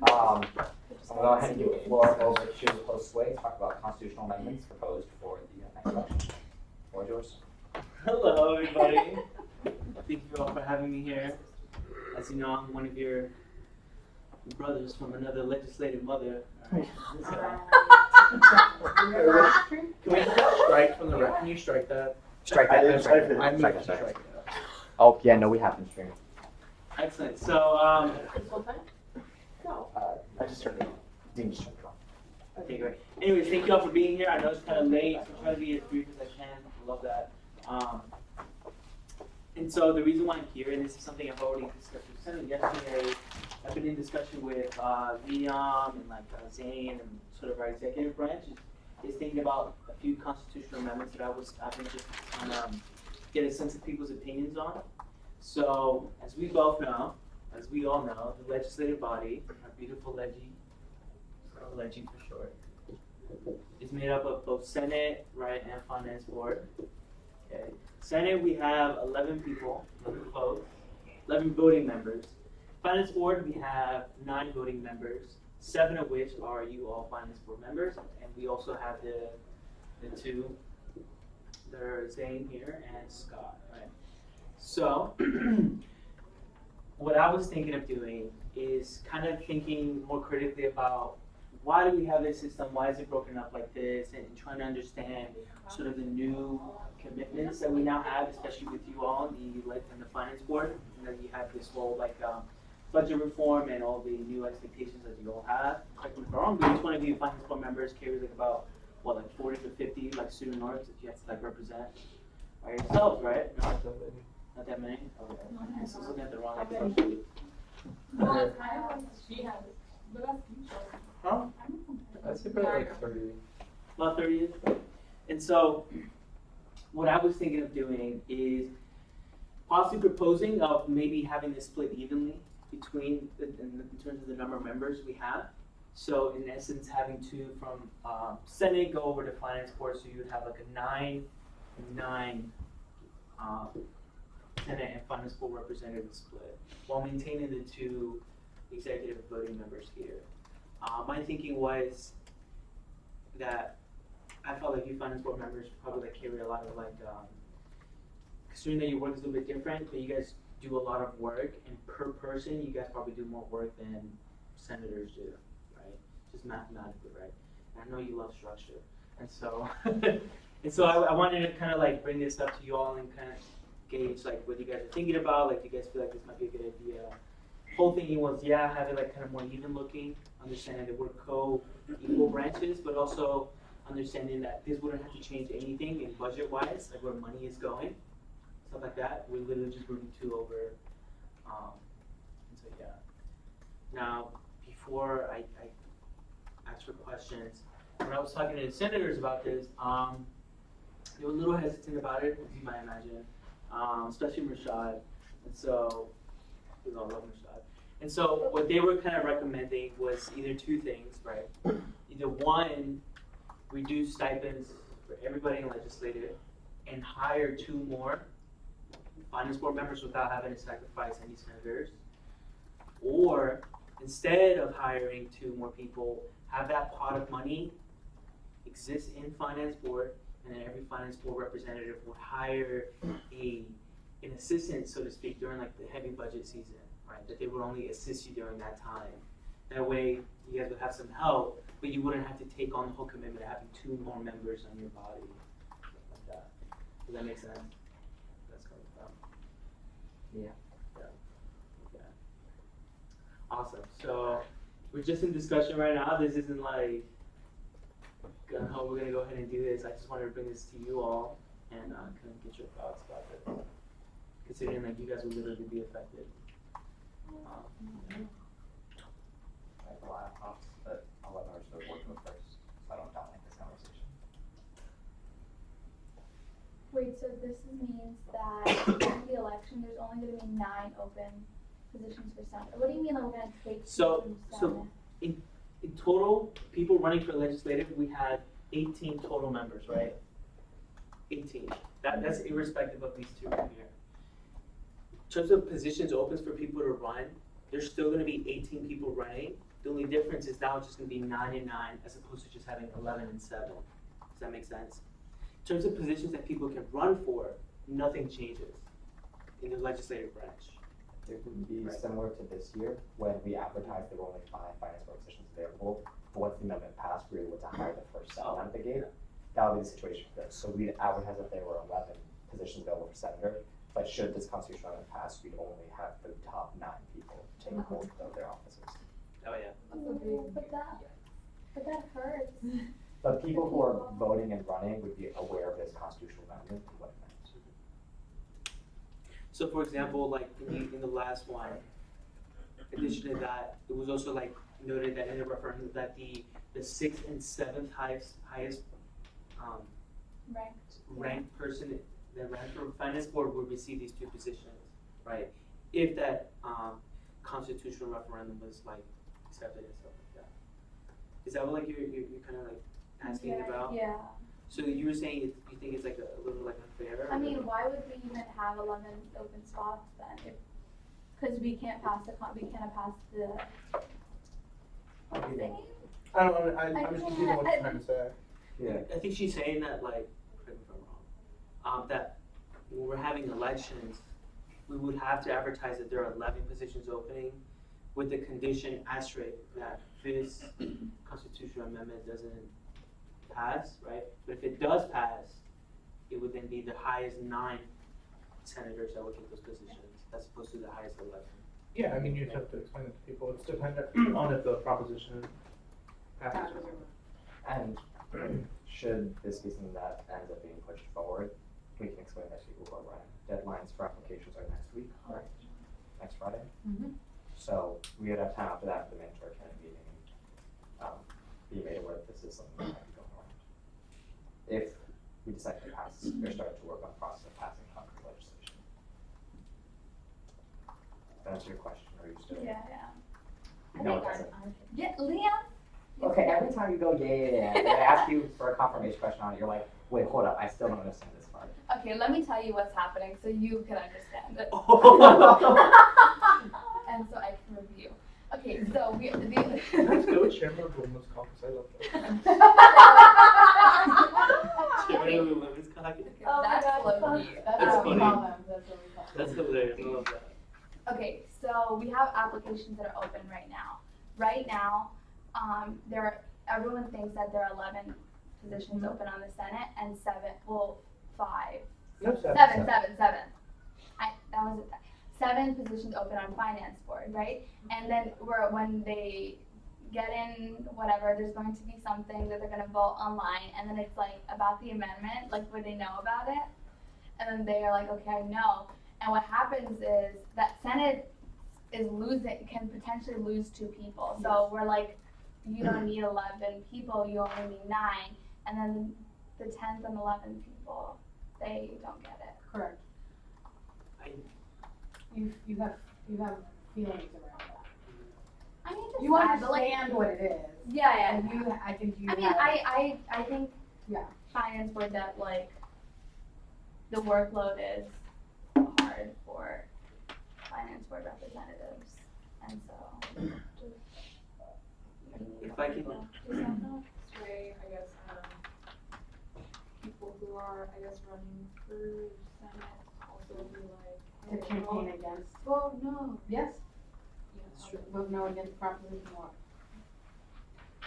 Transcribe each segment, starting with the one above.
I'm going to go ahead and give the floor over to host Sway to talk about constitutional amendments proposed for the next election. Floor is yours. Hello, everybody. Thank you all for having me here. As you know, I'm one of your brothers from another legislative mother. All right. Can we strike from the record? Can you strike that? Strike that. I moved Strike to that. strike that. Oh, yeah, no, we have been streaming. Excellent. So, I just turned it on. Dean just turned it on. okay, great. Anyways, thank you all for being here. I know it's kind of late, so try to be as brief as I can. I love that. And so the reason why I'm here, and this is something I've already discussed with Senate yesterday, I've been in discussion with Liam and Zane and sort of our executive branch, is thinking about a few constitutional amendments that I've been just trying to get a sense of people's opinions on. So as we all know, the legislative body, our beautiful Leggy for short, is made up of both Senate, right, and Finance Board. Okay. Senate, we have 11 people, 11 voting members. Finance Board, we have 9 voting members, 7 of which are you all Finance Board members, and we also have the 2 that are Zane here and Scott, right? So, what I was thinking of doing is kind of thinking more critically about why do we have this system, why is it broken up like this, and trying to understand sort of the new commitments that we now have, especially with you all in the Finance Board, and that you have this whole budget reform and all the new expectations that you all have. Correct me if I'm wrong, but each one of you Finance Board members carries about 40 to 50 student orgs that you have to represent by yourselves, right? No? Not that many? Okay. This is looking at the wrong Excel. Well, it's kind of like she has, but that's future. Huh? I'd say probably 30. About 30 years. And so, what I was thinking of doing is possibly proposing of maybe having this split evenly between, in terms of the number of members we have. So, in essence, having 2 from Senate go over to Finance Board, so you would have a 9 Senate and Finance Board representative split, while maintaining the 2 executive voting members here. My thinking was that I felt like you Finance Board members probably carry a lot of considering that your work is a little bit different, but you guys do a lot of work, and per person, you guys probably do more work than senators do, right? Just mathematically, right? And I know you love structure, and so, I wanted to kind of bring this up to you all and kind of gauge what you guys are thinking about. Do you guys feel like this might be a good idea? Whole thing was, have it kind of more even looking, understanding that we're co-equal branches, but also understanding that this wouldn't have to change anything in budget-wise, where money is going, stuff like that. We're literally just moving 2 over. And so, yeah. Now, before I ask for questions, when I was talking to the senators about this, they were a little hesitant about it, as you might imagine, especially Rashad. And so, we all love Rashad. And so what they were kind of recommending was either 2 things, right? Either 1, reduce stipends for everybody in legislative and hire 2 more Finance Board members without having to sacrifice any senators. Or instead of hiring 2 more people, have that pot of money exist in Finance Board, and then every Finance Board representative would hire an assistant, so to speak, during the heavy budget season, right? That they would only assist you during that time. That way, you guys would have some help, but you wouldn't have to take on the whole commitment of having 2 more members on your body, like that. Does that make sense? That's coming from. Yeah. Okay. Awesome. So we're just in discussion right now. This isn't how we're gonna go ahead and do this. I just wanted to bring this to you all and kind of get your thoughts about this, considering you guys will literally be affected. I have a lot of thoughts, but I'll let ours work with first, so I don't dominate this conversation. Wait, so this means that after the election, there's only going to be 9 open positions for Senate. What do you mean that we're going to take from Senate? So in total, people running for legislative, we had 18 total members, right? 18. That's irrespective of these 2 right here. In terms of positions open for people to run, there's still going to be 18 people running, The only difference is now it's just gonna be 9 and 9 as opposed to just having 11 and 7. Does that make sense? In terms of positions that people can run for, nothing changes in the legislative branch. It would be Right. similar to this year, when we advertised there were only 5 finance board positions available, but once the amendment passed, we were able to hire the first 7 out of the gate. That would be the situation for this, so we'd advertise that there were 11 positions available for senator, but should this constitutional amendment pass, we'd only have the top 9 people take hold of their offices. Oh yeah. Ooh, but that hurts. But people who are voting and running would be aware of this constitutional amendment and what it meant. So for example, like in the last one, in addition to that, it was also like noted that in the referendum that the 6th and 7th highest ranked person that ran for finance board would receive these 2 positions, right? If that constitutional referendum was like accepted and stuff like that. Is that what like you're kind of like asking about? Yeah. So you were saying you think it's like a little like unfair? I mean, why would we even have 11 open spots then? Because we can't pass the thing? I don't know, I'm just confused on what you're trying to say. Yeah. I think she's saying that like, correct me if I'm wrong, that when we're having elections, we would have to advertise that there are 11 positions opening with the condition asterisk that this constitutional amendment doesn't pass, right? But if it does pass, it would then be the highest 9 senators that would get those positions as opposed to the highest 11. Yeah, I mean, you'd have to explain it to people, it's dependent on if the proposition passes. And should this be something that ends up being pushed forward, we can explain that to people who are running. Deadlines for applications are next week, correct? Next Friday? So we would have time after that for the mandatory candidate meeting, be made aware that this is something that might be going on. If we decide to pass, we're starting to work on the process of passing concrete legislation. Does that answer your question, or are you still? Yeah. No, it doesn't. Yeah, Leon? Okay, every time you go, yeah, and I ask you for a confirmation question on it, you're like, wait, hold up, I still don't understand this part. Okay, let me tell you what's happening so you can understand it. And so I can review. Okay, so Let's go with Chairman of Women's Caucus, I love that. Chairman of the Women's Caucus? Oh my That's God, funny. That's That's what we funny. call them. That's what we call them. That's hilarious, I love that. Okay, so we have applications that are open right now. Right now, everyone thinks that there are 11 positions open on the Senate and 5. No, seven. Seven. That was it. 7 positions open on finance board, right? And then when they get in whatever, there's going to be something that they're going to vote online, and then it's like about the amendment, like where they know about it, and then they are like, okay, I know. And what happens is that Senate can potentially lose 2 people. So we're like, you don't need 11 people, you only need 9, and then the 10th and 11th people, they don't get it. Correct. You have feelings around that. I mean, it's You sad, but, like, understand what it is. Yeah. And I think you I mean, have. I think Yeah. finance board that like the workload is hard for finance board representatives, and so. If I can, Sway, I guess, people who are, I guess, running for Senate also be like. To campaign against. Well, no. Yes. That's true. Vote no against proposition 1.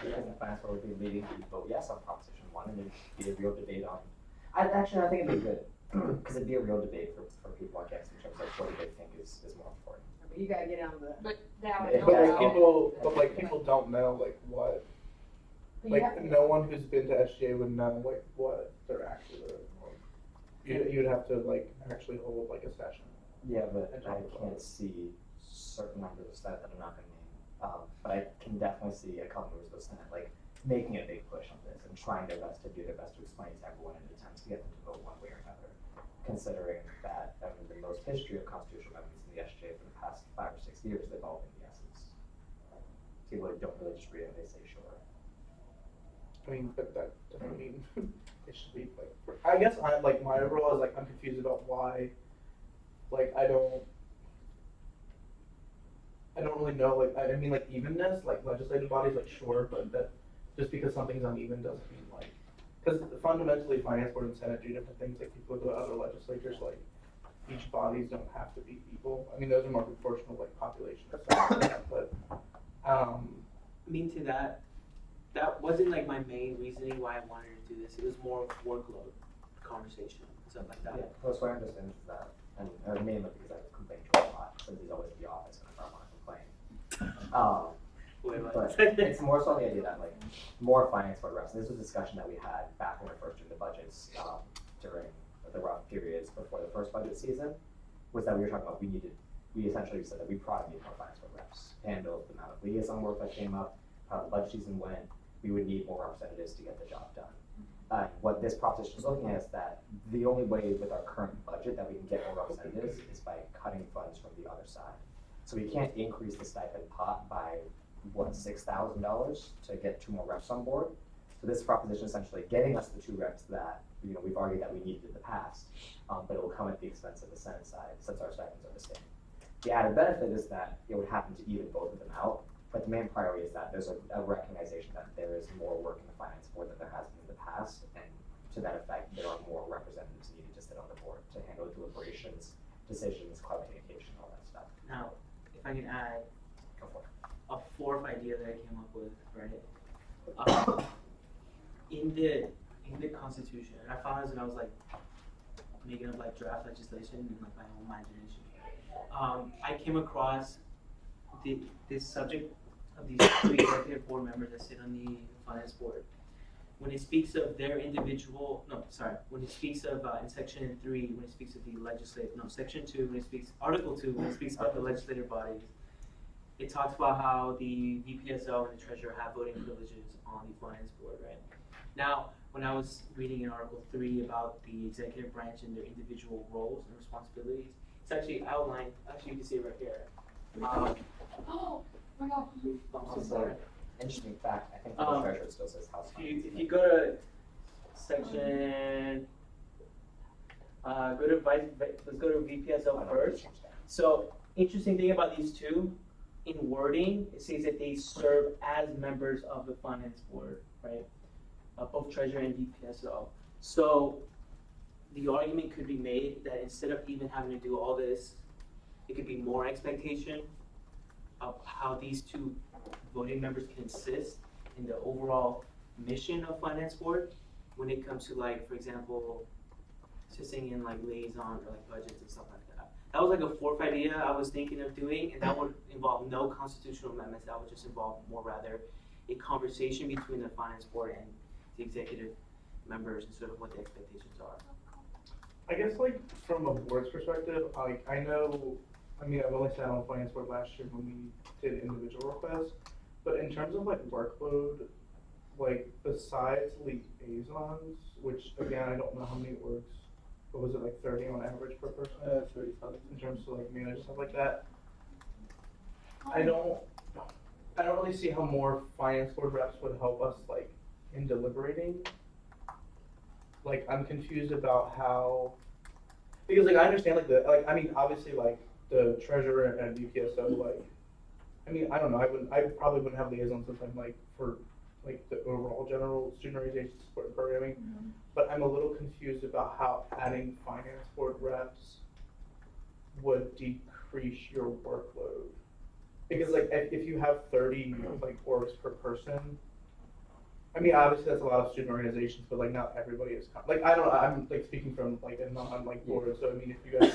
I guess the finance board would be meeting to vote yes on Proposition 1, and it'd be a real debate on. I think it'd be good, because it'd be a real debate for people, I guess, in terms of what they think is more important. But you gotta get on the. But that Yeah. But people don't know like what, But you like have- no one who's been to SGA would know like what they're actually doing. You'd have to like actually hold like a session. Yeah, but And I talk about can't see certain members that I'm not gonna name. But I can definitely see a couple members of the Senate like making a big push on this and trying their best to do their best to explain to everyone in an attempt to get them to vote one way or another. Considering that the most history of constitutional amendments in the SGA for the past 5 or 6 years, they've all been yeses. People don't really just read it, they say sure. I mean, but that doesn't mean it should be like. I guess I like my overall is like I'm confused about why, like I don't. I don't really know, like, I mean, like evenness, like legislative bodies, like sure, but that, just because something's uneven doesn't mean like, because fundamentally finance board and senate do different things, like people go to other legislatures, like each bodies don't have to be equal. I mean, those are more proportional, like population and stuff like that, but, I mean, to that wasn't like my main reasoning why I wanted to do this. It was more of workload conversation and stuff like that. Yeah, that's what I understand is that, and mainly because I complain to a lot, because he's always at the office and I want to complain. Wait, what? But it's more so the idea that like more finance board reps. And this was a discussion that we had back when we were first doing the budgets during the rough periods before the first budget season. Was that we were talking about we essentially said that we probably need more finance board reps to handle the amount of liaison work that came up, how the budget season went. We would need more representatives to get the job done. What this proposition is looking at is that the only way with our current budget that we can get more representatives is by cutting funds from the other side. So we can't increase the stipend pot by $6,000 to get 2 more reps on board. So this proposition is essentially getting us the 2 reps that we've argued that we needed in the past, but it will come at the expense of the Senate side since our stipends are the same. The added benefit is that it would happen to even both of them out, but the main priority is that there's a recognition that there is more work in the finance board than there has been in the past, and to that effect, there are more representatives needed to sit on the board to handle deliberations, decisions, cloud communication, all that stuff. Now, if I can add Go for it. a 4th idea that I came up with, right? In the Constitution, and I found this when I was like making up like draft legislation and like my own imagination. I came across this subject of these 2 executive board members that sit on the finance board. When it speaks of their individual, when it speaks of in section 3, when it speaks of the section 2, when it speaks, article 2, when it speaks about the legislative bodies, it talks about how the VPSO and the treasurer have voting privileges on the finance board, right? Now, when I was reading in article 3 about the executive branch and their individual roles and responsibilities, it's actually outlined, actually you can see it right here. Oh my god. I'm so sorry. Interesting fact, I think the treasurer still says house finance. If you go to section, let's go to VPSO first. So, interesting thing about these 2, in wording, it says that they serve as members of the finance board, right? Both treasurer and VPSO. So, the argument could be made that instead of even having to do all this, it could be more expectation of how these 2 voting members can assist in the overall mission of finance board when it comes to, like, for example, assisting in like liaison or like budgets and stuff like that. That was like a 4th idea I was thinking of doing, and that would involve no constitutional amendments. That would just involve more rather a conversation between the finance board and the executive members and sort of what the expectations are. I guess like from a board's perspective, like I've only sat on finance board last year when we did individual requests, but in terms of like workload, like besides liaisons, which again, I don't know how many it works, what was it, like 30 on average per person? 35. In terms of like manage stuff like that. I don't really see how more finance board reps would help us like in deliberating. Like I'm confused about how, because like I understand like obviously like the treasurer and UPSO, like I don't know, I probably wouldn't have liaisons if I'm like for like the overall general student organization support and programming, but I'm a little confused about how adding finance board reps would decrease your workload. Because like if you have 30 like orgs per person, obviously that's a lot of student organizations, but like not everybody is like I'm like speaking from like a non-like board, so if you guys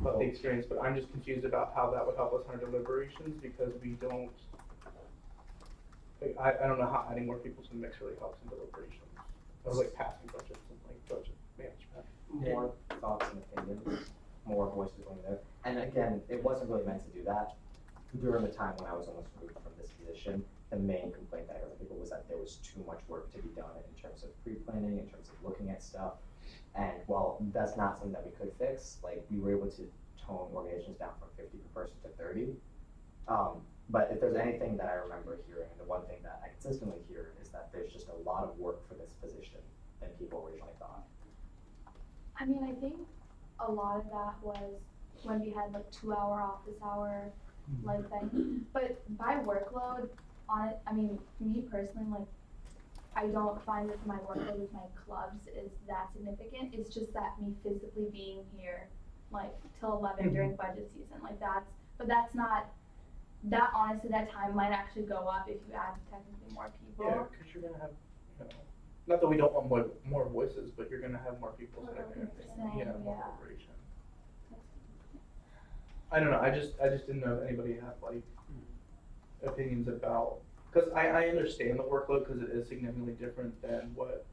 about the experience, but I'm just confused about how that would help us in our deliberations because we don't. Like, I don't know how adding more people to the mix really helps in deliberations. Or like passing budgets and like budget management. More thoughts and opinions, more voices going there. And again, it wasn't really meant to do that. During the time when I was almost removed from this position, the main complaint that I heard from people was that there was too much work to be done in terms of pre-planning, in terms of looking at stuff. And while that's not something that we could fix, like we were able to tone organizations down from 50 per person to 30. But if there's anything that I remember hearing, and the one thing that I consistently hear is that there's just a lot of work for this position than people originally thought. I think a lot of that was when we had like 2-hour office hour like thing. But by workload, on it, I mean, me personally, like, I don't find that my workload with my clubs is that significant. It's just that me physically being here, like, till 11 during budget season, like but that's not, that honestly, that time might actually go up if you add technically more people. Yeah, because you're gonna have, you know, not that we don't want more voices, but you're gonna have more people sitting there, you know, more deliberation. I don't know, I just didn't know if anybody had like opinions about, because I understand the workload because it is significantly different than what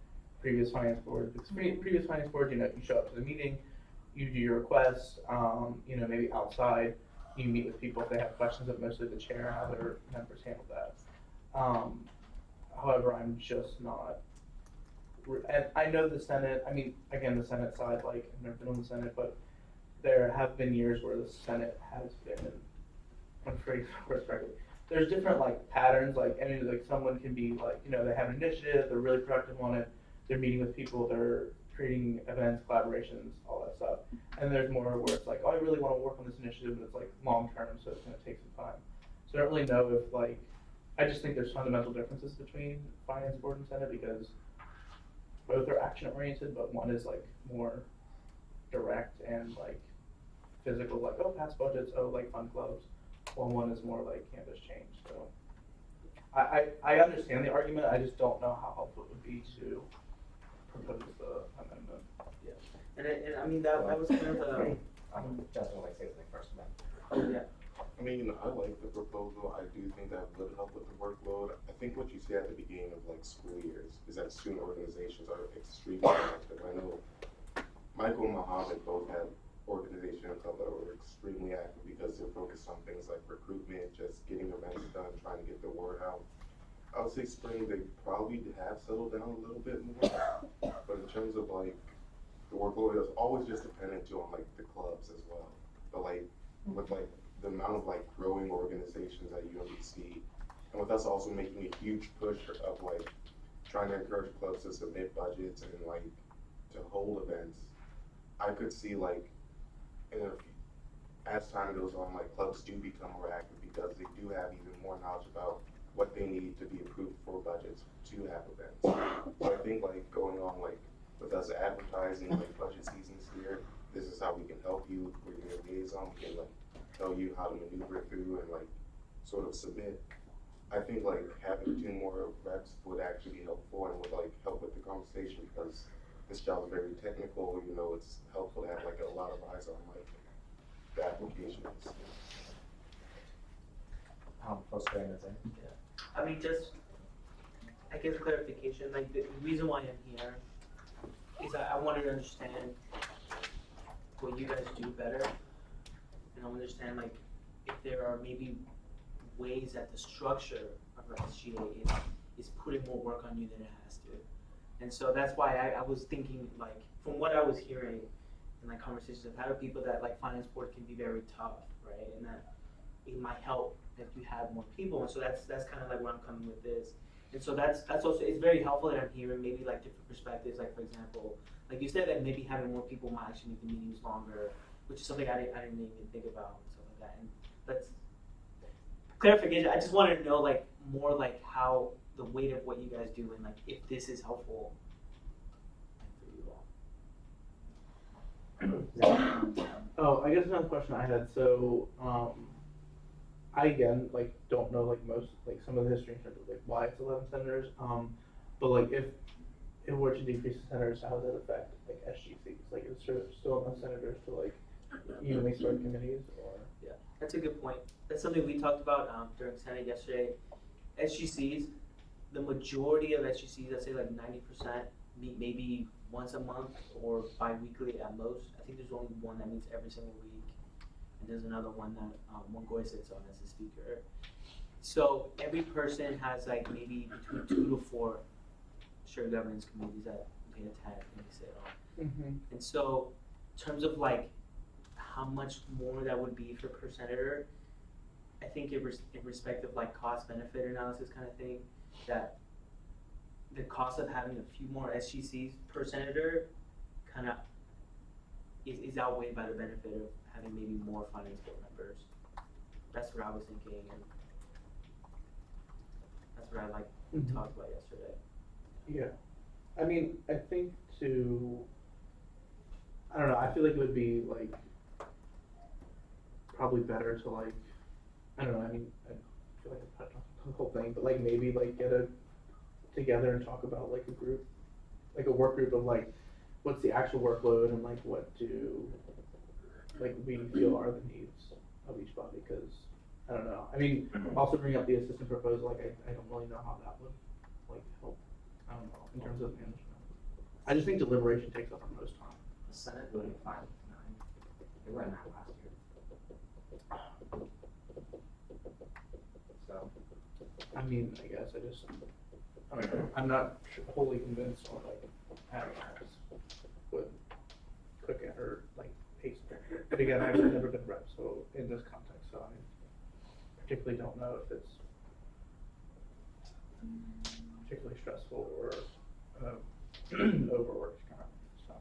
previous finance boards, because previous finance boards, you know, you show up to the meeting, you do your requests, you know, maybe outside, you meet with people if they have questions, but mostly the chair and how their members handle that. However, I'm just not, and I know the Senate, I mean, again, the Senate side, like, I've never been on the Senate, but there have been years where the Senate has been, I'm afraid correctly. There's different like patterns, like, I mean, like someone can be like, you know, they have an initiative, they're really productive on it, they're meeting with people, they're creating events, collaborations, all that stuff. And there's more where it's like, oh, I really want to work on this initiative, but it's like long term, so it's going to take some time. So I don't really know if like, I just think there's fundamental differences between finance board and Senate because both are action oriented, but one is like more direct and like physical, like, oh, pass budgets, oh, like fund clubs, while one is more like campus change. So I understand the argument, I just don't know how helpful it would be to propose the amendment. Yeah, and I mean, that was kind of a. I'm just gonna like say something first, man. Yeah. I mean, I like the proposal. I do think that would help with the workload. I think what you see at the beginning of like school years is that student organizations are extremely active. I know Michael and Mohammed both have organizations that were extremely active because they're focused on things like recruitment, just getting events done, trying to get the word out. I would say spring, they probably have settled down a little bit more, but in terms of like the workload, it's always just dependent too on like the clubs as well. But like with like the amount of like growing organizations at UMBC, and with us also making a huge push of like trying to encourage clubs to submit budgets and like to hold events, I could see like as time goes on, like clubs do become more active because they do have even more knowledge about what they need to be approved for budgets to have events. So I think like going on like with us advertising like budget seasons here, this is how we can help you. We're your liaison. We can like tell you how to maneuver through and like sort of submit. I think like having 2 more reps would actually be helpful and would like help with the conversation because this job is very technical. You know, it's helpful to have like a lot of eyes on like the applications. Close to anything. I mean, just, I guess clarification, like the reason why I'm here is I wanted to understand what you guys do better. And I want to understand like if there are maybe ways that the structure of our SGA is putting more work on you than it has to. And so that's why I was thinking like, from what I was hearing in like conversations I've had with people that like finance board can be very tough, right? And that it might help if you have more people. And so that's kind of like where I'm coming with this. And so that's also, it's very helpful that I'm hearing maybe like different perspectives. Like for example, like you said that maybe having more people might actually make the meetings longer, which is something I didn't even think about and stuff like that. And that's clarification. I just wanted to know like more like how the weight of what you guys do and like if this is helpful for you all. Oh, I guess another question I had, so, I again, like, don't know, like, most, like, some of the history in terms of, like, why it's 11 senators, but, like, if it were to decrease the senators, how does that affect, like, SGCs? Like, is there still enough senators to, like, evenly spread committees, or? Yeah, that's a good point. That's something we talked about, during Senate yesterday. SGCs, the majority of SGCs, I'd say like 90%, meet maybe once a month or bi-weekly at most. I think there's only one that meets every single week. And there's another one that Mongoy sits on as the speaker. So every person has like maybe between 2 to 4 shared governance committees that they attend and they sit on. Mm-hmm. And so in terms of like how much more that would be for per senator, I think in respect of like cost benefit analysis kind of thing, that the cost of having a few more SGCs per senator kind of is outweighed by the benefit of having maybe more finance board members. That's what I was thinking, and that's what I like Mhm. talked about yesterday. Yeah, I mean, I think I don't know, I feel like it would be like, probably better to like, I don't know, I mean, I feel like I touched on the whole thing, but like maybe like get together and talk about like a group, like a work group of like, what's the actual workload and like what do, like we feel are the needs of each body, cause I don't know, I mean, also bring up the assistant proposal, like I don't really know how that would like help, I don't know, in terms of management. I just think deliberation takes up the most time. The Senate voted 5-9. They were at 9 last year. So, I mean, I guess I don't know, I'm not wholly convinced on like having reps would quick it or like hasten it. But again, I've never been rep, so in this context, so I particularly don't know if it's particularly stressful or overworked currently, so.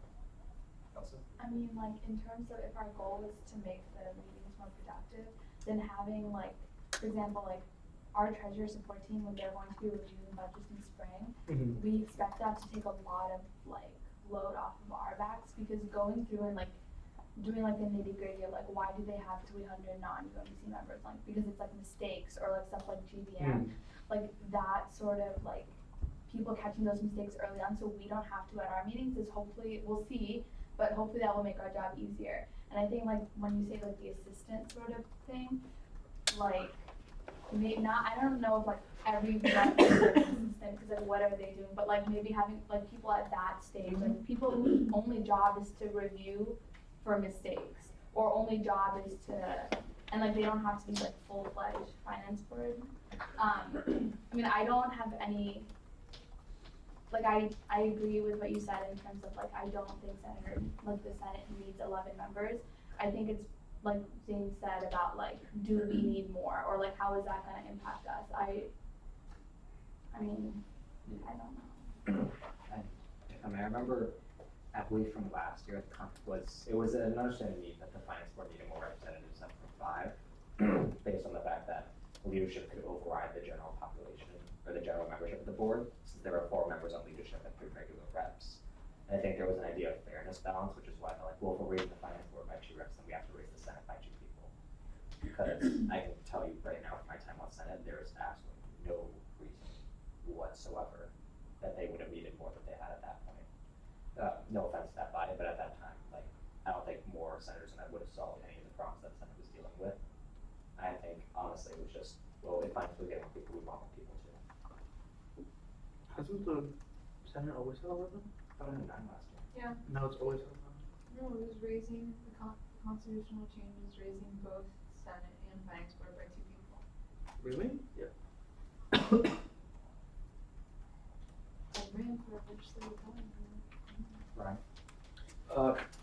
Elsa? I mean, like, in terms of if our goal is to make the meetings more productive, then having like, for example, like, our treasurer support team, when they're going to be reviewing budgets in spring, we expect that to take a lot of like load off of our backs, because going through and like doing like the nitty gritty of like why do they have 300 non-UMBC members, like because it's like mistakes or like stuff like GBM, like that sort of like people catching those mistakes early on, so we don't have to at our meetings, is hopefully, we'll see, but hopefully that will make our job easier. And I think like when you say like the assistant sort of thing, like maybe not, I don't know if like every rep is an assistant, because like what are they doing, but like maybe having like people at that stage, like people whose only job is to review for mistakes, or only job is to, and like they don't have to be like full-fledged finance board. I mean, I don't have any, like I agree with what you said in terms of like I don't think the Senate needs 11 members. I think it's like Zane said about like, do we need more, or like how is that gonna impact us? I mean, I don't know. And if I may, I remember, I believe from last year, the conference it was an understanding need that the finance board needed more representatives up from 5, based on the fact that leadership could override the general population or the general membership of the board, since there were 4 members on leadership and 3 regular reps. And I think there was an idea of fairness balance, which is why I felt like, well, if we're raising the finance board by 2 reps, then we have to raise the Senate by 2 people. Because I can tell you right now, from my time on Senate, there is absolutely no reason whatsoever that they would have needed more than they had at that point. No offense to that body, but at that time, like, I don't think more senators than that would have solved any of the problems that the Senate was dealing with. I think, honestly, it was just, well, if I'm still getting more people, we want more people too. Hasn't the Senate always had 11? I don't know, 9 last year. Yeah, No, it's always had no, it was raising, the constitutional changes, raising both Senate and Finance Board by 2 people. 11. Really? I ran for a legislative body. Right.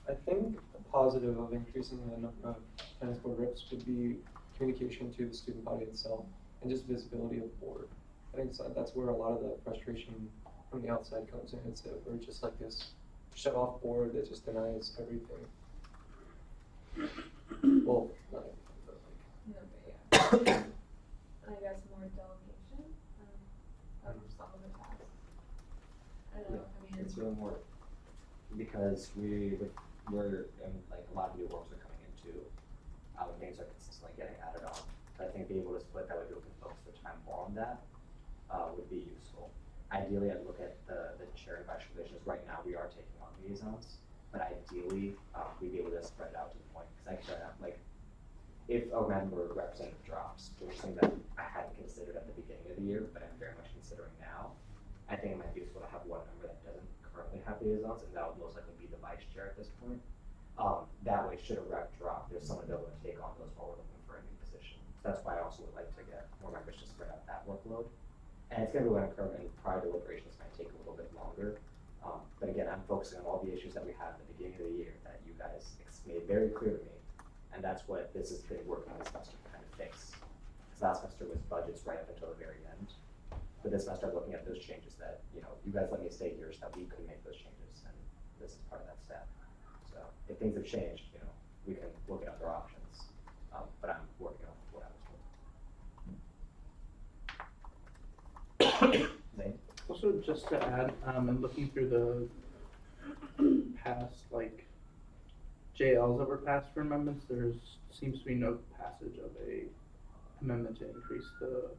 I think a positive of increasing the number of finance board reps would be communication to the student body itself and just visibility of the board. I think that's where a lot of the frustration from the outside comes in. It's that we're just like this shut off board that just denies everything. Well, not everything, but like. No, but yeah. I guess more delegation of some of the tasks. I don't know, I mean. It's really more, because we're in, like, a lot of new roles are coming into, things are consistently getting added on. So I think being able to split that way, people can focus their time more on that, would be useful. Ideally, I'd look at the chair and vice chair positions. Right now, we are taking on liaisons, but ideally, we'd be able to spread it out to the point, because I can, like, if a member representative drops, which is something that I hadn't considered at the beginning of the year, but I'm very much considering now, I think it might be useful to have one member that doesn't currently have liaisons, and that would most likely be the vice chair at this point. That way, should a rep drop, there's someone available to take on those while we're looking for a new position. So that's why I also would like to get more members to spread out that workload. And it's going to be learning curve, and prior deliberations might take a little bit longer. But again, I'm focusing on all the issues that we had at the beginning of the year that you guys made very clear to me. And that's what this has been working on this semester to kind of fix. Because last semester was budgets right up until the very end. But this semester, I'm looking at those changes that, you guys let me stay here so that we could make those changes. And this is part of that step. So if things have changed, we can look at other options. But I'm working on what I was Zane? Also, just to add, and looking through the past, like, JLs that were passed for amendments, seems to be no passage of a amendment to increase the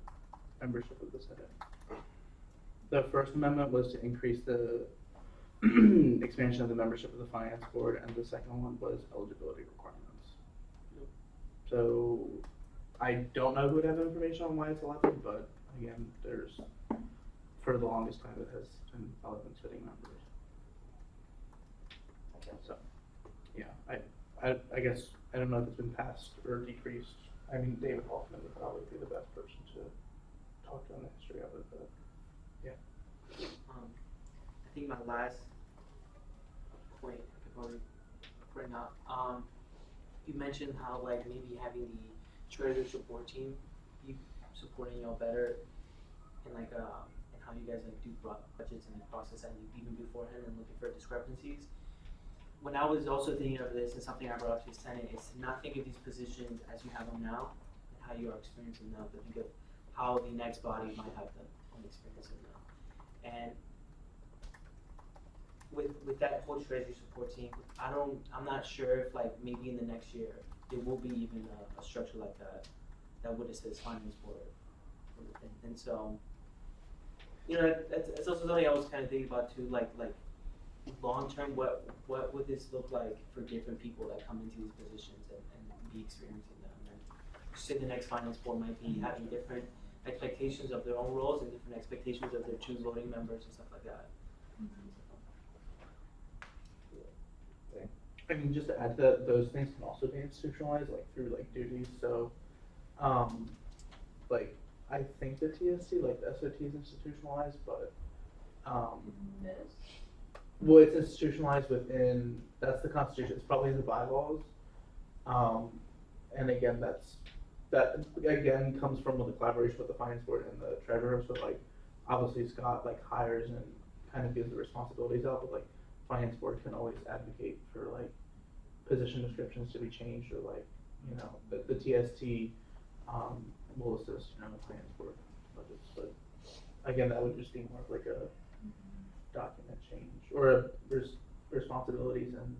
membership of the Senate. The first amendment was to increase the expansion of the membership of the Finance Board, and the second one was eligibility requirements. So, I don't know who would have information on why it's elected, but again, for the longest time, it has been been sitting members. So, yeah, I guess, I don't know if it's been passed or decreased. I mean, David Hoffman would probably be the best person to talk to on the history of it, but, yeah. I think my last point I could probably bring up, you mentioned how like maybe having the treasury support team be supporting y'all better, and like and how you guys like do budgets and the process and even beforehand and looking for discrepancies. When I was also thinking of this, and something I brought up to the Senate, is to not think of these positions as you have them now and how you are experiencing them, but think of how the next body might have them and experiencing them. And with that whole treasury support team, I'm not sure if like maybe in the next year there will be even a structure like that would assist finance board. And so, you know, that's also something I was kind of thinking about too, like long term, what would this look like for different people that come into these positions and be experiencing them? And just say the next finance board might be having different expectations of their own roles and different expectations of their 2 voting members and stuff like that. I mean, just to add to that, those things can also be institutionalized, like through like duties. So, like I think the TSC, like the SOT, is institutionalized, but well, it's institutionalized within, that's the Constitution. It's probably in the bylaws. And again, that again comes from the collaboration with the Finance Board and the Treasurer. So like, obviously Scott like hires and kind of gives the responsibilities out, but like Finance Board can always advocate for like position descriptions to be changed, or like, you know, the TST will assist, you know, the Finance Board budgets. But again, that would just be more of like a document change or a responsibilities, and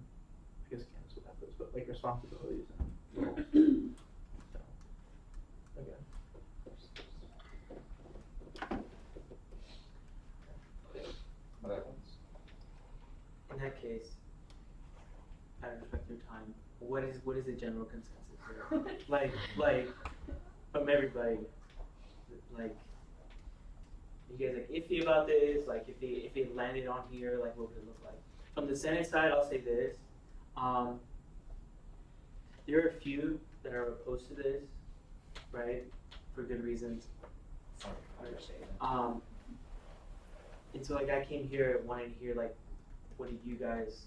I guess Candace would have those, but like responsibilities and roles. So again. Other ones? In that case, I respect your time. What is the general consensus here? like from everybody, like, you guys like iffy about this? Like if it landed on here, like what would it look like? From the Senate side, I'll say this. There are a few that are opposed to this, right? For good reasons. And so like I came here wanting to hear like, what would you guys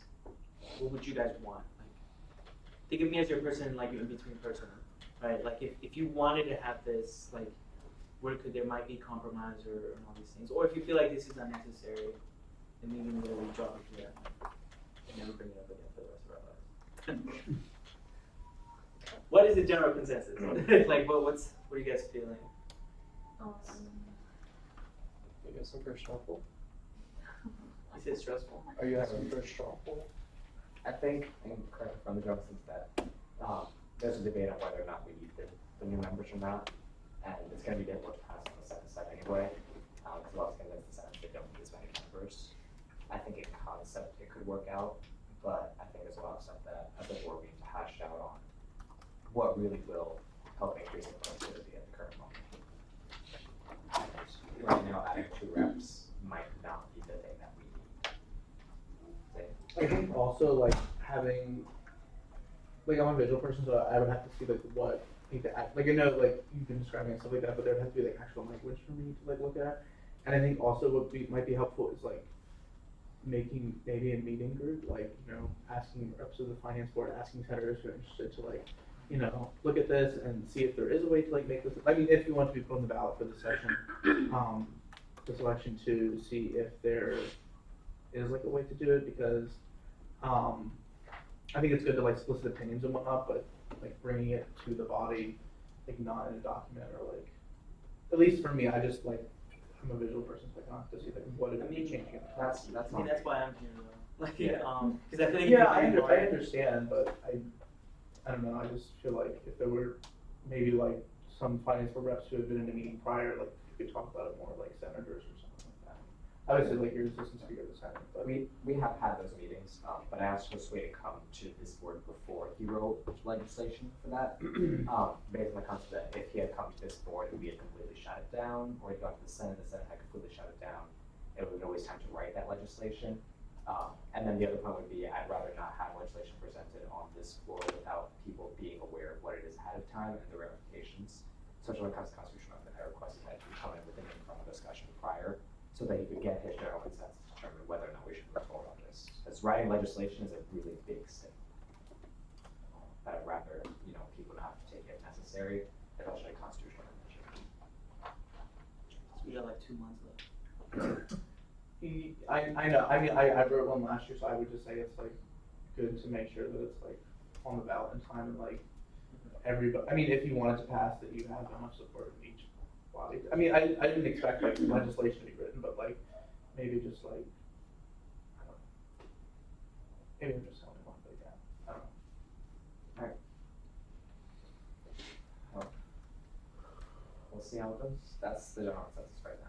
want? Like, think of me as your person, like your in-between person, right? Like if you wanted to have this, like, where there might be compromise or all these things, or if you feel like this is unnecessary, then maybe we'll reach out here and never bring it up again for the rest of our lives. What is the general consensus? Like, what are you guys feeling? You guys some first shuffle? Is it stressful? Are you asking for a straw poll? I think, and correct from the jump, since that there's a debate on whether or not we need the new members or not, and it's going to be difficult to pass on the Senate side anyway, because a lot of candidates in the Senate, they don't need as many members. I think in concept it could work out, but I think there's a lot of stuff that as a board we need to hash out on what really will help increase the productivity at the current moment. And right now, adding 2 reps might not be the thing that we need. I think also like having, like I'm a visual person, so I would have to see like what need to act. Like I know like you've been describing and stuff like that, but there would have to be like actual language for me to like look at. And I think also what might be helpful is like making maybe a meeting group, like, you know, asking reps of the Finance Board, asking senators who are interested to like, you know, look at this and see if there is a way to like make this. I mean, if you want to be put on the ballot for the session, this election, to see if there is like a way to do it, because I think it's good to like solicit opinions and whatnot, but like bringing it to the body, like not in a document, or like, at least for me, I just like, I'm a visual person, so I can have to see like what it would be changing. in the That's I mean, that's why I'm here though. Like, Yeah. cause I feel like. Yeah, people I ignore it. understand, but I don't know, I just feel like if there were maybe like some finance board reps who had been in the meeting prior, like you could talk about it more like senators or something like that. Obviously, like your assistant speaker of the Senate, but. We have had those meetings, but I asked Josue to come to this board before he wrote legislation for that. Based on the concept that if he had come to this board and we had completely shut it down, or he'd gone to the Senate had completely shut it down, it would always time to write that legislation. And then the other point would be, I'd rather not have legislation presented on this floor without people being aware of what it is ahead of time and the ramifications. Especially when it comes to constitutional amendment, I requested that he come in with an informal discussion prior, so that he could get his general consensus to determine whether or not we should move forward on this. Because writing legislation is a really big step. But I'd rather, people not have to take it if necessary, especially constitutional amendment. We got like 2 months left. I know, I mean, I wrote one last year, so I would just say it's like good to make sure that it's like on the ballot in time and like everybody, I mean, if you wanted to pass that you have enough support in each body. I mean, I didn't expect like legislation to be written, but like maybe just like, I don't know. Maybe I'm just the only one, but yeah, I don't know. We'll see how it goes. That's the general consensus right now.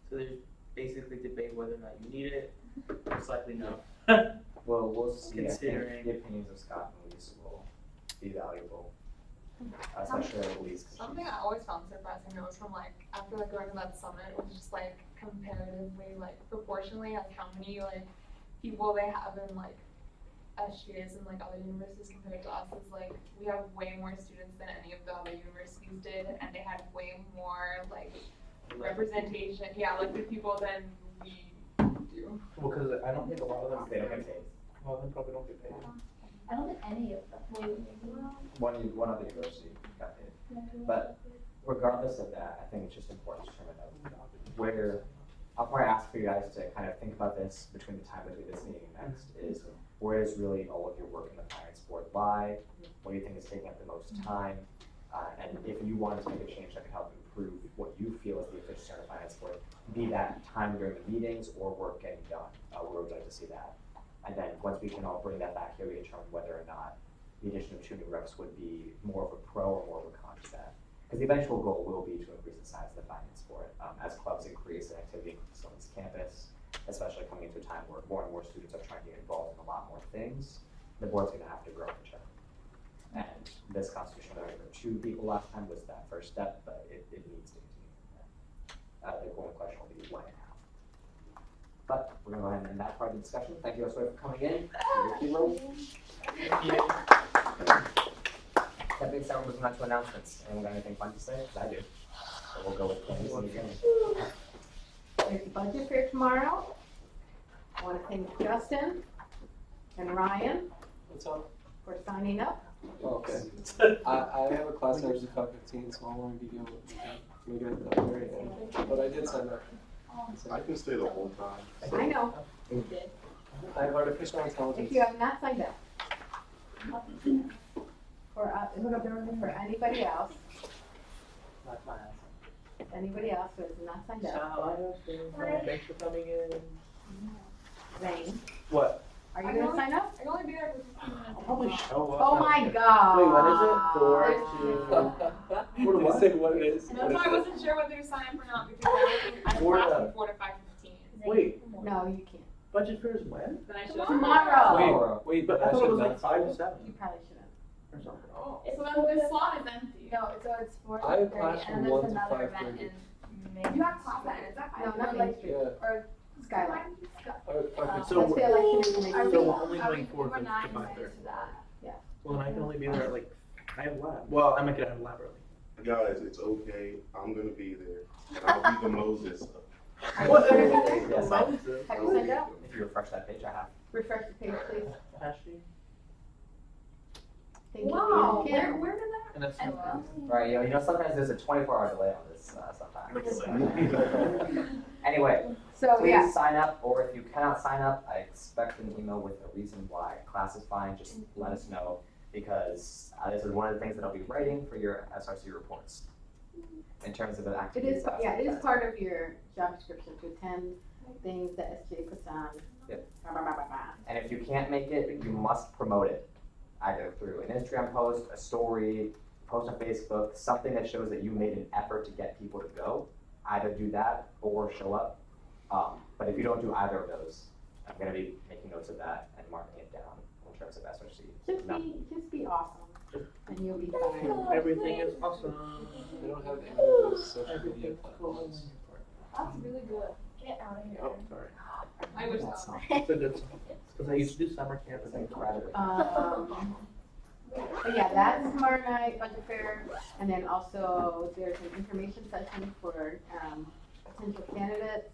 So there's basically debate whether or not you need it, most likely no. Well, we'll see. Considering- I think the opinions of Scott and Louise will be valuable, especially Louise. 'Cause Something she's- I always found surprising though was from after going to that summit was just comparatively proportionally how many people they have in SGAs and other universities compared to us is we have way more students than any of the other universities did, and they had way more representation, elected people than we do. Well, cause I don't think a lot of them, They don't get paid. a lot of them probably don't get paid. I don't think any of them. One other university got paid. But regardless of that, I think it's just important to determine where, I'll probably ask for you guys to kind of think about this between the time between this meeting and next, is where does really all of your work in the finance board lie? What do you think is taking up the most time? And if you wanted to make a change that could help improve what you feel is the efficiency of the finance board, be that time during the meetings or work getting done, where would you like to see that? And then once we can all bring that back here, we determine whether or not the addition of 2 new reps would be more of a pro or more of a con to that. Because the eventual goal will be to increase the size of the finance board. As clubs increase and activity increases on this campus, especially coming into a time where more and more students are trying to get involved in a lot more things, the board's going to have to grow in turn. And this constitutional amendment for 2 people last time was that first step, but it needs to continue from there. The only question will be when and how. But we're going to go ahead and end that part of the discussion. Thank you, Josue, for coming in. That being said, we're moving on to announcements. Anyone got anything fun to say? 'Cause I do. So we'll go with things in the beginning. There's budget fair tomorrow. I want to thank Justin and Ryan What's up? for signing up. Oh, okay. I have a class that starts at 5:15, so I'll only be doing maybe at the very end. But I did sign up. I can stay the whole time. I know, I have artificial intelligence. if you have not signed up. For anybody else who has not signed up, Thanks for coming in. Zane, What? are you gonna sign up? I can only be there for 15 minutes. I'll probably show up. Oh my god. Wait, when is it? 4 to. What do I say what it is? And that's why I wasn't sure whether to sign up or not, because I have 4 class to- from 4 to 5:15. Wait, No, you can't. budget fair is when? Then I should Tomorrow. Wait, But I thought it was like 5 to 7 You probably shouldn't. or something. Oh, so then this slot is empty. No, so it's 4 I have to class 30, from and 1 there's to another event 5:30. in May. You have class then, is that No, fine? not Main Street, Yeah. or Skyline. So Let's say election Are information. So we- we're only are doing we- 4 we were to not 5:30. invited to that. Well, then I can only be there at like, I have lab. Well, I might get out of lab early. Guys, it's okay. I'm gonna be there. And I'll be the Moses. What? Yes, I- Have you signed up? If you refresh that page, I have. Refresh the page, please. Ashley? Thank you. Wow, Kim. where did that? And that's. Right, sometimes there's a 24-hour delay on this sometimes. Anyway, So, please yeah, sign up, or if you cannot sign up, I expect an email with a reason why. Class is fine, just let us know, because this is one of the things that I'll be writing for your SRC reports. in terms of the It activities. is, that yeah, it is that's- part of your job description to attend things that SGA puts on. Yep. Blah, blah, blah, blah, blah. And if you can't make it, you must promote it, either through an Instagram post, a story, post on Facebook, something that shows that you made an effort to get people to go. Either do that or show up. But if you don't do either of those, I'm gonna be making notes of that and marking it down in terms of SRC. Just be awesome, and you'll be fine. Everything is awesome. I don't have any of those social media Everything's cool. platforms. That's really good. Get out of here. Oh, sorry. I wish That's that. not- It's a good song. Because I used to do summer camp It's and incredible. But yeah, that's tomorrow night, budget fair, and then also there's an information session for, potential candidates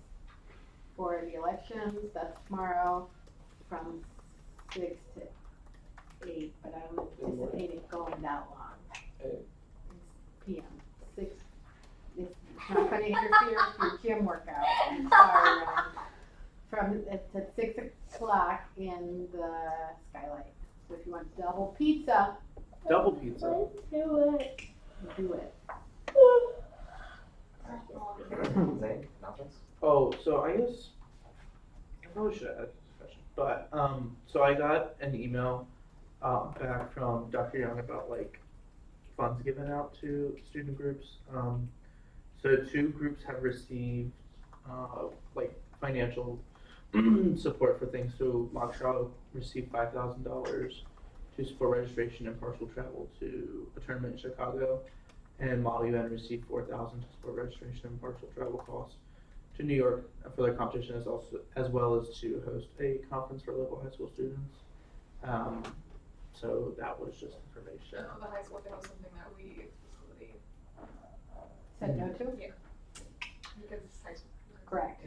for the elections, that's tomorrow from 6 to 8, but I don't anticipate it going that long. 8. PM, 6, it's not gonna interfere with your gym workout, I'm sorry, Ryan. It's at 6 o'clock in the skylight, so if you want double pizza, double pizza. do it. Do it. Zane, announcements? Oh, so I guess I probably should add discussion, but so I got an email back from Dr. Young about like funds given out to student groups. So 2 groups have received like financial support for things. So Mock Trial received $5,000 to support registration and partial travel to a tournament in Chicago, and Model UN received $4,000 to support registration and partial travel costs to New York for their competition, as well as to host a conference for local high school students. So that was just information. The high school thing was something that we explicitly, Said no to? because it's high school. Correct.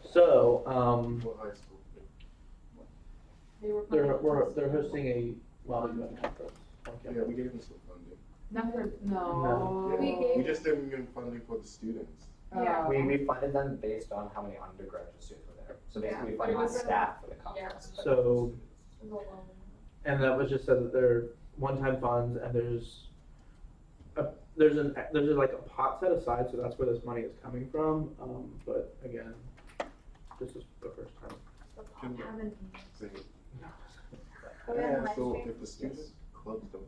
So What high school? They were they're hosting a Model UN conference on Yeah, campus. we gave them some funding. No. We Yeah, gave- we just didn't give funding for the students. Yeah. We funded them based on how many undergraduate students were there. So basically, we Yeah, funded but the it wasn't- staff for the yeah. conference. So It was a long- and that was just said that they're one-time funds, and there's like a pot set aside, so that's where this money is coming from. But again, this is the first time. Can say, Are we on the live so stream? if the student clubs don't,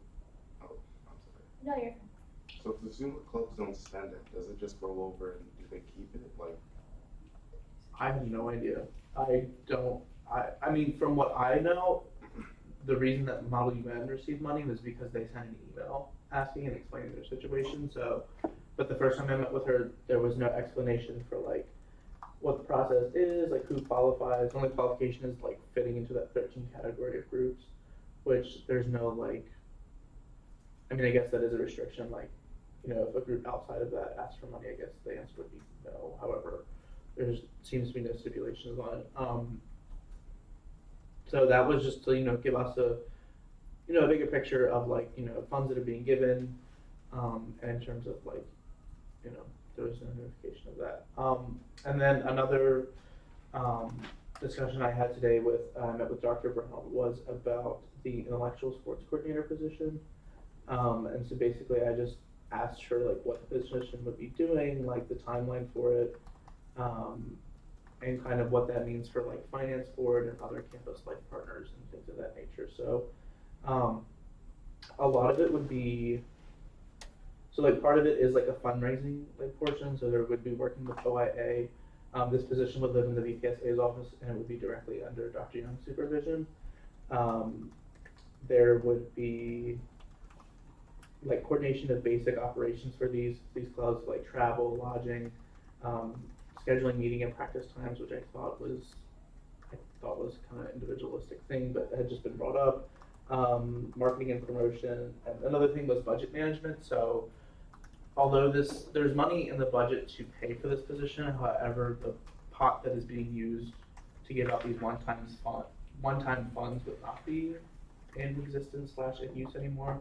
oh, I'm sorry. No, you're So if the student clubs don't spend it, does it just roll over and do they keep it? Like, I have no idea. I mean, from what I know, the reason that Model UN received money was because they sent an email asking and explaining their situation. So, but the first time I met with her, there was no explanation for like what the process is, like who qualifies. The only qualification is like fitting into that 13 category of groups, which there's no like, I mean, I guess that is a restriction. Like, you know, if a group outside of that asks for money, I guess the answer would be no. However, there seems to be no stipulations on it. So that was just to, you know, give us a, you know, a bigger picture of like, you know, funds that are being given, and in terms of like, you know, there was no notification of that. And then another discussion I had today with, I met with Dr. Brown, was about the intellectual sports coordinator position. And so basically I just asked her like what the position would be doing, like the timeline for it, and kind of what that means for like finance board and other campus life partners and things of that nature. So a lot of it would be, so like part of it is like a fundraising like portion. So there would be working with OIA. This position would live in the VPSA's office and it would be directly under Dr. Young's supervision. There would be like coordination of basic operations for these clubs, like travel, lodging, scheduling meeting and practice times, which I thought was kind of an individualistic thing, but had just been brought up. Marketing and promotion, and another thing was budget management. So although there's money in the budget to pay for this position, however, the pot that is being used to give out these one-time funds would not be in existence / in use anymore.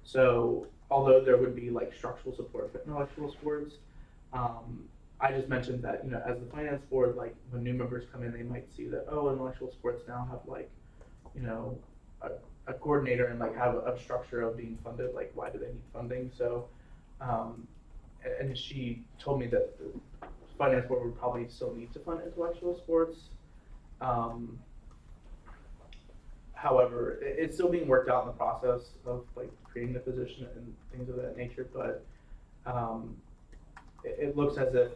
So although there would be like structural support for intellectual sports, I just mentioned that, you know, as the finance board, like when new members come in, they might see that, oh, intellectual sports now have like, you know, a coordinator and like have a structure of being funded. Like, why do they need funding? So and she told me that the finance board would probably still need to fund intellectual sports. However, it's still being worked out in the process of like creating the position and things of that nature, but it looks as if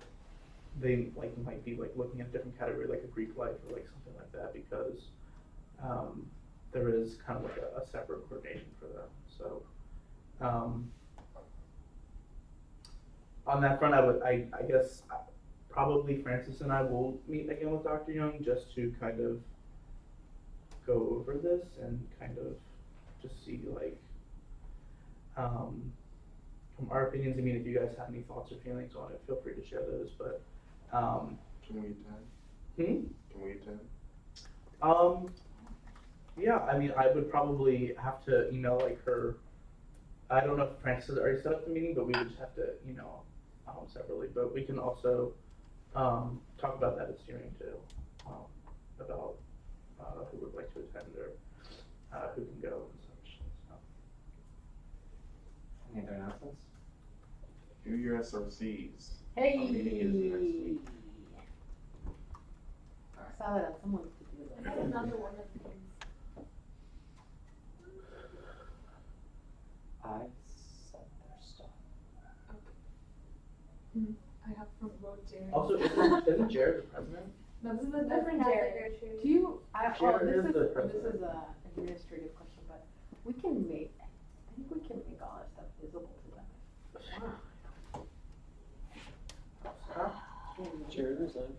they like might be like looking at a different category, like a Greek life or like something like that, because there is kind of like a separate coordination for them. So on that front, I guess probably Francis and I will meet again with Dr. Young just to kind of go over this and kind of just see like from our opinions. I mean, if you guys have any thoughts or feelings on it, feel free to share those. But can we attend? Can we attend? Yeah, I mean, I would probably have to email like her. I don't know if Francis has already set up the meeting, but we would just have to email separately. But we can also talk about that at steering too, about who would like to attend or who can go and such. So. Any other announcements? Do your SRCs. Hey! Our meeting is next week. I saw that on someone's to-do I list. had another one of these. I sent their stuff. I have from Road Jared. Also, isn't Jared the president? No, this is a different Jared. Do you, Jared this is is the a president. administrative question, but we can make, I think we can make all that stuff visible to them. Jared resigned.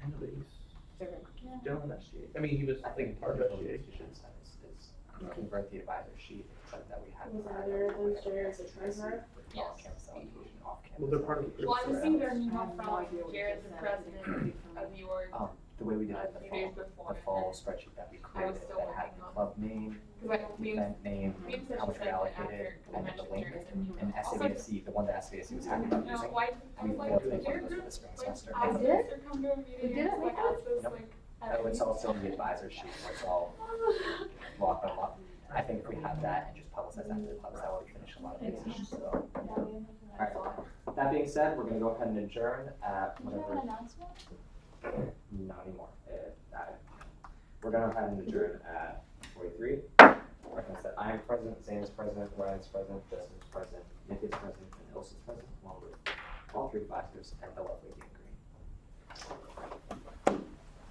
I know, but he's Different. still in SGA. I mean, he was, I think, part of SGA. You should send is convert the advisor sheet that we had. Was either of those Jared's a treasurer? With off-campus allocation, off-campus. Well, they're part of the group. Well, I received an I email have no from idea what Jared, you the said. president of the org. The way we did it, A few days before, the full and spreadsheet that we I was created still that had working the on club name, Because the event name, we said how much she we sent it allocated, after and we then the mentioned link, Jared. and Also, SABSC, the one that SABSC was happy about No, using. why, I We was like, built it Jared for the just, spring like, semester. asked did? us to come to a meeting, did it and, like like, asked us, Yep. like, Oh, it's all still in the advisor sheet, so it's all block by block. I think if we have that and just publicize that to the clubs, that would finish a lot of things, so. Alright, that being said, we're gonna go ahead and adjourn at Do you have an whatever. announcement? Not anymore. We're gonna go ahead and adjourn at 43. Like I said, I am president, Zane is president, Ryan is president, Justin is president, Nick is president, and Ilse is president, along with all three advisors and the lovely Dean Green.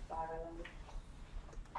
Bye.